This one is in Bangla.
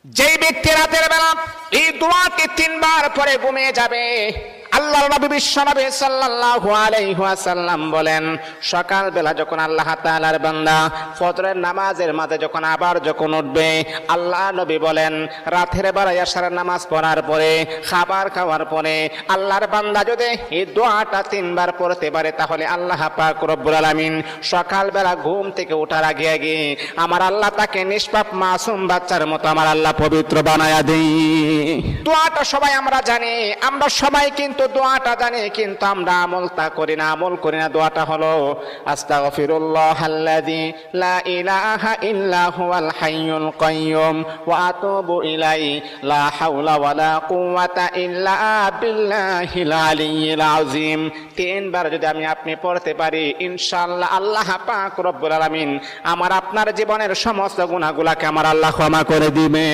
যেই ব্যক্তি রাতের বেলা এই দোয়াটি 3 বার পরে ঘুমিয়ে যাবে, আল্লাহর নবী বিশ্বনবী সাল্লাল্লাহু আলাইহি ওয়াসাল্লাম বলেন, সকাল বেলা যখন আল্লাহ তাআলার বান্দা ফজরের নামাজের মাঝে যখন উঠবে, আল্লাহ নবী বলেন রাতের বেলা এশারের নামাজ পড়ার পরে, খাবার খাওয়ার পরে আল্লাহর বান্দা যদি এই দোয়াটা 3 বার পড়তে পারে, তাহলে আল্লাহ পাক রব্বুল আলামিন সকাল বেলা ঘুম থেকে ওঠার আগে আমার আল্লাহ তাকে নিষ্পাপ মাসুম বাচ্চার মতো আমার আল্লাহ পবিত্র বানায়া দেই। দোয়াটা সবাই আমরা জানি, আমরা সবাই কিন্তু দোয়াটা জানি, কিন্তু আমরা আমল করি না। দোয়াটা হলো আস্তাগফিরুল্লাহাল্লাযী লা ইলাহা ইল্লা হুয়াল হাইয়ুল কাইয়্যুম ওয়া আতুবু ইলাইহি লা হাওলা ওয়ালা কুওয়াতা ইল্লা বিল্লাহিল আলিয়্যিল আযীম। 3 বার যদি আপনি পড়তে পারি, ইনশাআল্লাহ আল্লাহ পাক রব্বুল আলামিন আমার আপনার জীবনের সমস্ত গুনাহগুলোকে আমার আল্লাহ ক্ষমা করে দিবে।